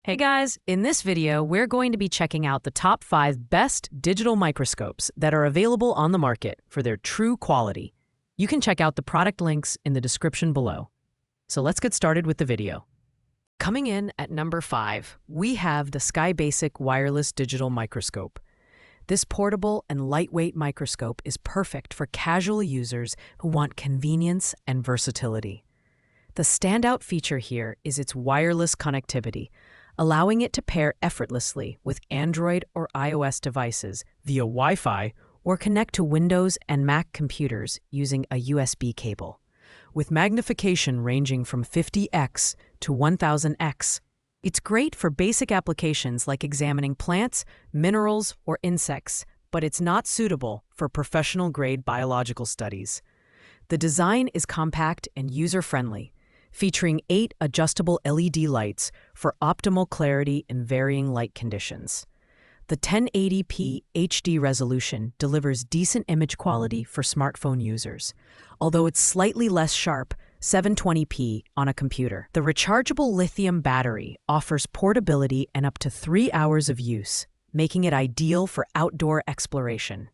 Hey guys, in this video, we're going to be checking out the top 5 best digital microscopes that are available on the market for their true quality. You can check out the product links in the description below. So let's get started with the video. Coming in at number 5, we have the SkyBasic Wireless Digital Microscope. This portable and lightweight microscope is perfect for casual users who want convenience and versatility. The standout feature here is its wireless connectivity, allowing it to pair effortlessly with Android or iOS devices via Wi-Fi or connect to Windows and Mac computers using a USB cable. With magnification ranging from 50x to 1000x, it's great for basic applications like examining plants, minerals, or insects, but it's not suitable for professional-grade biological studies. The design is compact and user-friendly, featuring 8 adjustable LED lights for optimal clarity in varying light conditions. The 1080p HD resolution delivers decent image quality for smartphone users, although it's slightly less sharp, 720p on a computer. The rechargeable lithium battery offers portability and up to 3 hours of use, making it ideal for outdoor exploration.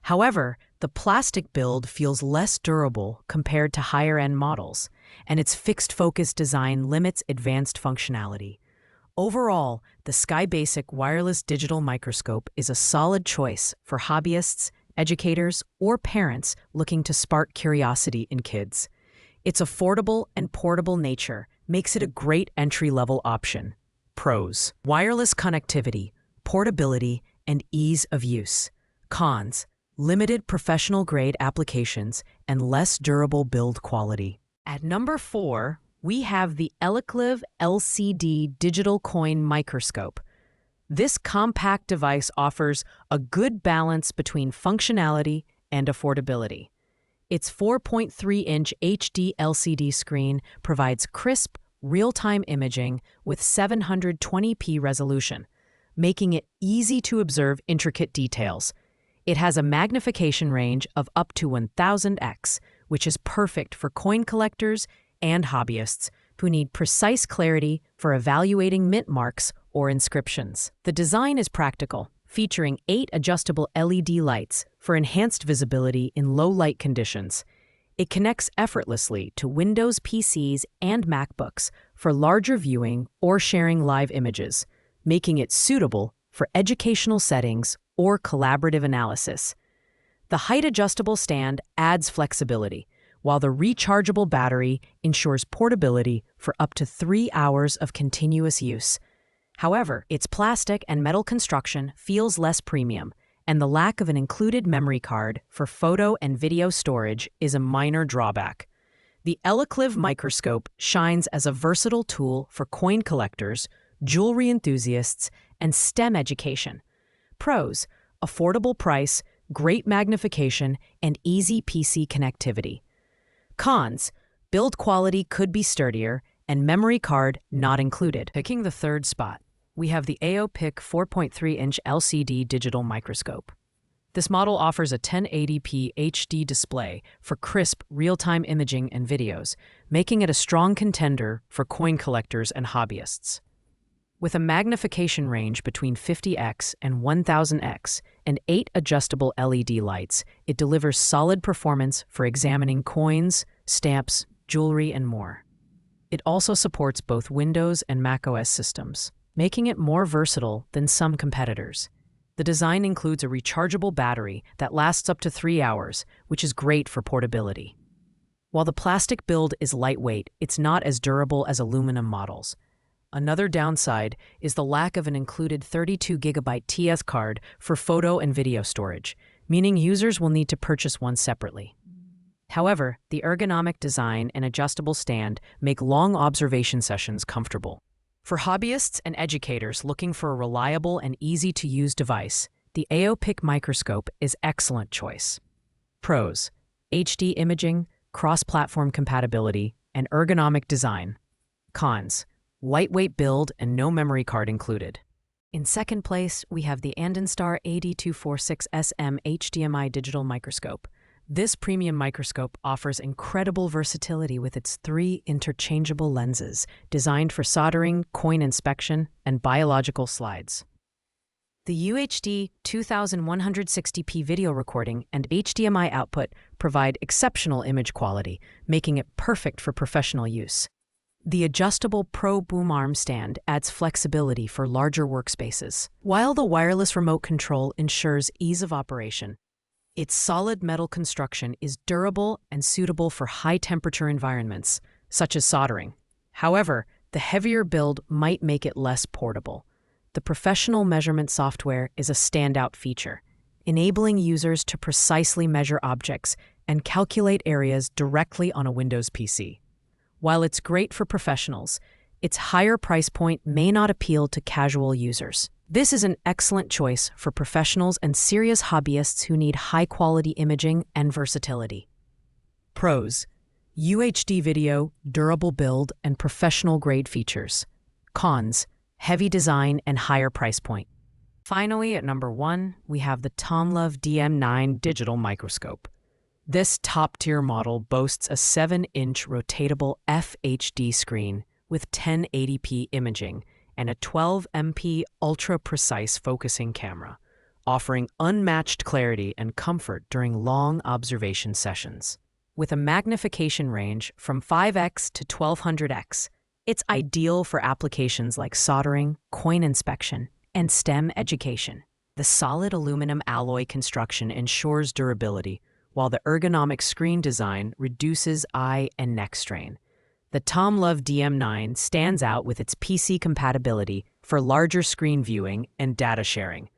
However, the plastic build feels less durable compared to higher-end models, and its fixed-focus design limits advanced functionality. Overall, the SkyBasic Wireless Digital Microscope is a solid choice for hobbyists, educators, or parents looking to spark curiosity in kids. Its affordable and portable nature makes it a great entry-level option. Pros: wireless connectivity, portability, and ease of use. Cons: limited professional-grade applications and less durable build quality. At number 4, we have the Eleclive LCD Digital Coin Microscope. This compact device offers a good balance between functionality and affordability. Its 4.3-inch HD LCD screen provides crisp, real-time imaging with 720p resolution, making it easy to observe intricate details. It has a magnification range of up to 1000x, which is perfect for coin collectors and hobbyists who need precise clarity for evaluating mint marks or inscriptions. The design is practical, featuring 8 adjustable LED lights for enhanced visibility in low light conditions. It connects effortlessly to Windows PCs and MacBooks for larger viewing or sharing live images, making it suitable for educational settings or collaborative analysis. The height-adjustable stand adds flexibility, while the rechargeable battery ensures portability for up to 3 hours of continuous use. However, its plastic and metal construction feels less premium, and the lack of an included memory card for photo and video storage is a minor drawback. The Eleclive microscope shines as a versatile tool for coin collectors, jewelry enthusiasts, and STEM education. Pros: affordable price, great magnification, and easy PC connectivity. Cons: build quality could be sturdier, and memory card not included. Picking the third spot, we have the AOPIC 4.3-inch LCD digital microscope. This model offers a 1080p HD display for crisp, real-time imaging and videos, making it a strong contender for coin collectors and hobbyists. With a magnification range between 50x and 1000x and 8 adjustable LED lights, it delivers solid performance for examining coins, stamps, jewelry, and more. It also supports both Windows and macOS systems, making it more versatile than some competitors. The design includes a rechargeable battery that lasts up to 3 hours, which is great for portability. While the plastic build is lightweight, it's not as durable as aluminum models. Another downside is the lack of an included 32GB TS card for photo and video storage, meaning users will need to purchase one separately. However, the ergonomic design and adjustable stand make long observation sessions comfortable. For hobbyists and educators looking for a reliable and easy-to-use device, the AOPIC microscope is an excellent choice. Pros: HD imaging, cross-platform compatibility, and ergonomic design. Cons: lightweight build and no memory card included. In second place, we have the Andenstar 8246SM HDMI digital microscope. This premium microscope offers incredible versatility with its 3 interchangeable lenses designed for soldering, coin inspection, and biological slides. The UHD 2160p video recording and HDMI output provide exceptional image quality, making it perfect for professional use. The adjustable Pro boom arm stand adds flexibility for larger workspaces, while the wireless remote control ensures ease of operation. Its solid metal construction is durable and suitable for high-temperature environments, such as soldering. However, the heavier build might make it less portable. The professional measurement software is a standout feature, enabling users to precisely measure objects and calculate areas directly on a Windows PC. While it's great for professionals, its higher price point may not appeal to casual users. This is an excellent choice for professionals and serious hobbyists who need high-quality imaging and versatility. Pros: UHD video, durable build, and professional-grade features. Cons: heavy design and higher price point. Finally, at number 1, we have the Tomlove DM9 digital microscope. This top-tier model boasts a 7-inch rotatable FHD screen with 1080p imaging and a 12MP ultra-precise focusing camera, offering unmatched clarity and comfort during long observation sessions. With a magnification range from 5x to 1200x, it's ideal for applications like soldering, coin inspection, and STEM education. The solid aluminum alloy construction ensures durability, while the ergonomic screen design reduces eye and neck strain. The Tomlove DM9 stands out with its PC compatibility for larger screen viewing and data sharing.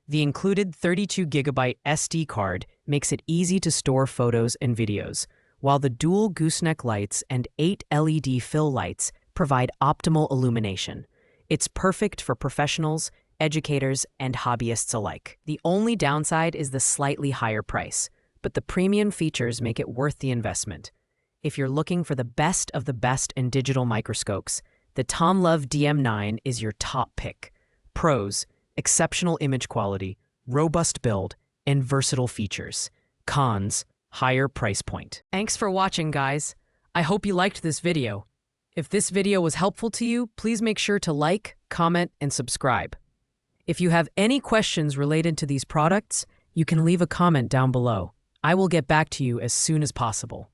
The included 32GB SD card makes it easy to store photos and videos, while the dual gooseneck lights and 8 LED fill lights provide optimal illumination. It's perfect for professionals, educators, and hobbyists alike. The only downside is the slightly higher price, but the premium features make it worth the investment. If you're looking for the best of the best in digital microscopes, the Tomlove DM9 is your top pick. Pros: exceptional image quality, robust build, and versatile features. Cons: higher price point. Thanks for watching, guys. I hope you liked this video. If this video was helpful to you, please make sure to like, comment, and subscribe. If you have any questions related to these products, you can leave a comment down below. I will get back to you as soon as possible.